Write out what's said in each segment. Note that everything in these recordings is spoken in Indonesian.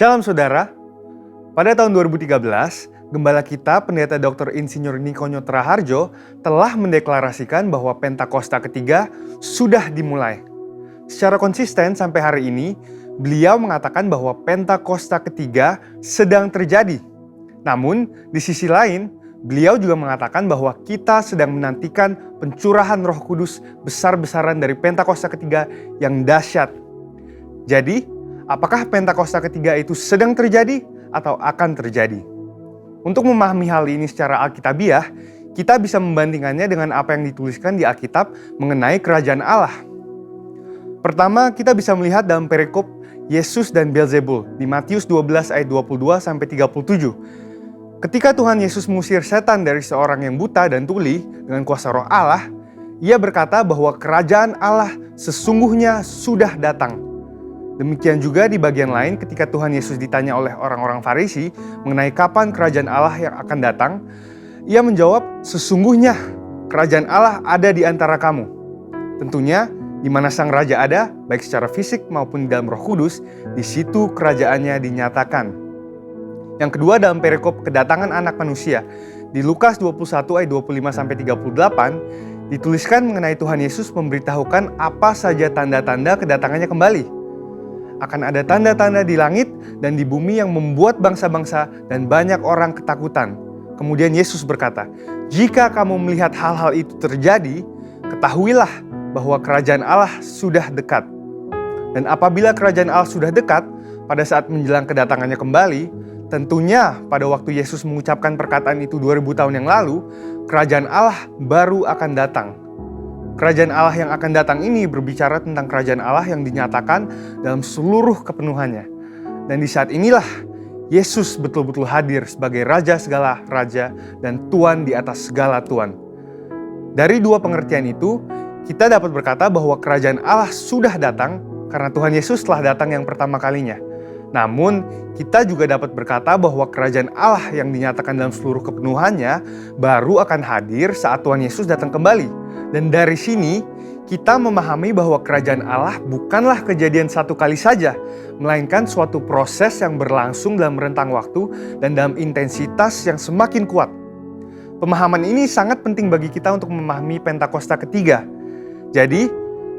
Shalom saudara, pada tahun 2013, Gembala kita, Pendeta Dr. Insinyur Nikonyo Traharjo, telah mendeklarasikan bahwa Pentakosta ketiga sudah dimulai. Secara konsisten sampai hari ini, beliau mengatakan bahwa Pentakosta ketiga sedang terjadi. Namun, di sisi lain, beliau juga mengatakan bahwa kita sedang menantikan pencurahan Roh Kudus besar-besaran dari Pentakosta ketiga yang dahsyat. Jadi, apakah Pentakosta ketiga itu sedang terjadi atau akan terjadi? Untuk memahami hal ini secara alkitabiah, kita bisa membandingkannya dengan apa yang dituliskan di Alkitab mengenai kerajaan Allah. Pertama, kita bisa melihat dalam perikop Yesus dan Beelzebul di Matius 12 ayat 22-37. Ketika Tuhan Yesus mengusir setan dari seorang yang buta dan tuli dengan kuasa Roh Allah, Ia berkata bahwa kerajaan Allah sesungguhnya sudah datang. Demikian juga di bagian lain ketika Tuhan Yesus ditanya oleh orang-orang Farisi mengenai kapan kerajaan Allah yang akan datang, Ia menjawab, sesungguhnya kerajaan Allah ada di antara kamu. Tentunya di mana sang raja ada, baik secara fisik maupun di dalam Roh Kudus, di situ kerajaannya dinyatakan. Yang kedua dalam perikop kedatangan anak manusia di Lukas 21 ayat 25-38 dituliskan mengenai Tuhan Yesus memberitahukan apa saja tanda-tanda kedatangannya kembali. Akan ada tanda-tanda di langit dan di bumi yang membuat bangsa-bangsa dan banyak orang ketakutan. Kemudian Yesus berkata, jika kamu melihat hal-hal itu terjadi, ketahuilah bahwa kerajaan Allah sudah dekat. Dan apabila kerajaan Allah sudah dekat, pada saat menjelang kedatangannya kembali, tentunya pada waktu Yesus mengucapkan perkataan itu 2000 tahun yang lalu, kerajaan Allah baru akan datang. Kerajaan Allah yang akan datang ini berbicara tentang kerajaan Allah yang dinyatakan dalam seluruh kepenuhannya. Dan di saat inilah Yesus betul-betul hadir sebagai Raja segala Raja dan Tuan di atas segala Tuan. Dari dua pengertian itu, kita dapat berkata bahwa kerajaan Allah sudah datang karena Tuhan Yesus telah datang yang pertama kalinya. Namun, kita juga dapat berkata bahwa kerajaan Allah yang dinyatakan dalam seluruh kepenuhannya baru akan hadir saat Tuhan Yesus datang kembali. Dan dari sini, kita memahami bahwa kerajaan Allah bukanlah kejadian satu kali saja, melainkan suatu proses yang berlangsung dalam rentang waktu dan dalam intensitas yang semakin kuat. Pemahaman ini sangat penting bagi kita untuk memahami Pentakosta ketiga. Jadi,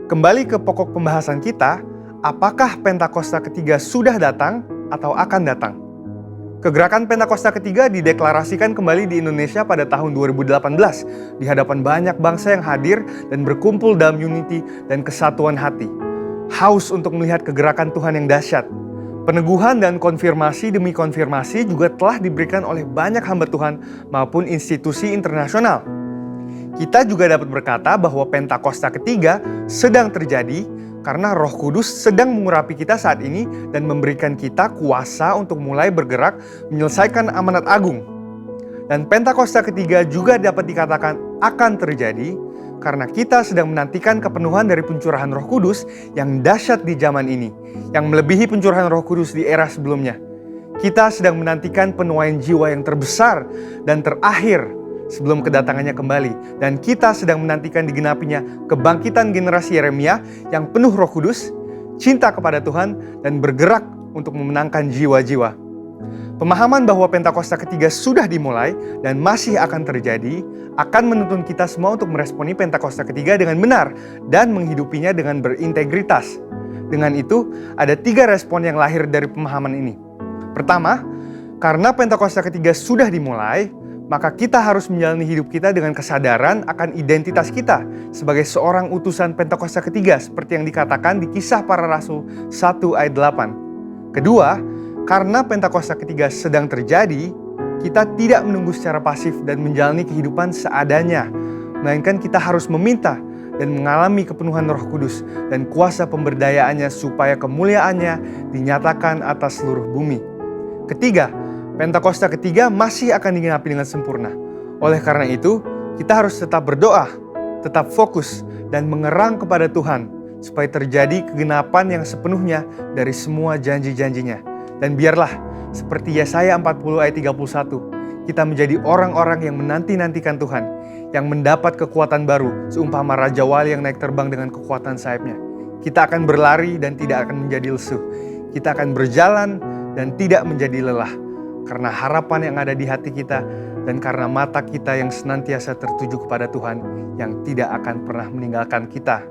kembali ke pokok pembahasan kita, apakah Pentakosta ketiga sudah datang atau akan datang? Kegerakan Pentakosta ketiga dideklarasikan kembali di Indonesia pada tahun 2018 di hadapan banyak bangsa yang hadir dan berkumpul dalam unity dan kesatuan hati. Haus untuk melihat kegerakan Tuhan yang dahsyat. Peneguhan dan konfirmasi demi konfirmasi juga telah diberikan oleh banyak hamba Tuhan maupun institusi internasional. Kita juga dapat berkata bahwa Pentakosta ketiga sedang terjadi karena Roh Kudus sedang mengurapi kita saat ini dan memberikan kita kuasa untuk mulai bergerak menyelesaikan amanat agung. Dan Pentakosta ketiga juga dapat dikatakan akan terjadi karena kita sedang menantikan kepenuhan dari pencurahan Roh Kudus yang dahsyat di zaman ini, yang melebihi pencurahan Roh Kudus di era sebelumnya. Kita sedang menantikan penuaian jiwa yang terbesar dan terakhir sebelum kedatangannya kembali. Dan kita sedang menantikan digenapinya kebangkitan generasi Yeremia yang penuh Roh Kudus, cinta kepada Tuhan, dan bergerak untuk memenangkan jiwa-jiwa. Pemahaman bahwa Pentakosta ketiga sudah dimulai dan masih akan terjadi akan menuntun kita semua untuk meresponi Pentakosta ketiga dengan benar dan menghidupinya dengan berintegritas. Dengan itu, ada 3 respon yang lahir dari pemahaman ini. Pertama, karena Pentakosta ketiga sudah dimulai, maka kita harus menjalani hidup kita dengan kesadaran akan identitas kita sebagai seorang utusan Pentakosta ketiga seperti yang dikatakan di Kisah Para Rasul 1 ayat 8. Kedua, karena Pentakosta ketiga sedang terjadi, kita tidak menunggu secara pasif dan menjalani kehidupan seadanya, melainkan kita harus meminta dan mengalami kepenuhan Roh Kudus dan kuasa pemberdayaannya supaya kemuliaannya dinyatakan atas seluruh bumi. Ketiga, Pentakosta ketiga masih akan digenapi dengan sempurna. Oleh karena itu, kita harus tetap berdoa, tetap fokus, dan mengerang kepada Tuhan supaya terjadi kegenapan yang sepenuhnya dari semua janji-janjinya. Dan biarlah, seperti Yesaya 40 ayat 31, kita menjadi orang-orang yang menanti-nantikan Tuhan, yang mendapat kekuatan baru, seumpama Raja Wali yang naik terbang dengan kekuatan sayapnya. Kita akan berlari dan tidak akan menjadi lesu. Kita akan berjalan dan tidak menjadi lelah, karena harapan yang ada di hati kita dan karena mata kita yang senantiasa tertuju kepada Tuhan yang tidak akan pernah meninggalkan kita.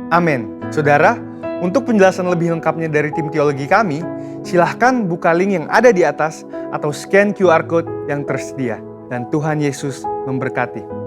Amin. Saudara, untuk penjelasan lebih lengkapnya dari tim teologi kami, silahkan buka link yang ada di atas atau scan QR Code yang tersedia. Dan Tuhan Yesus memberkati.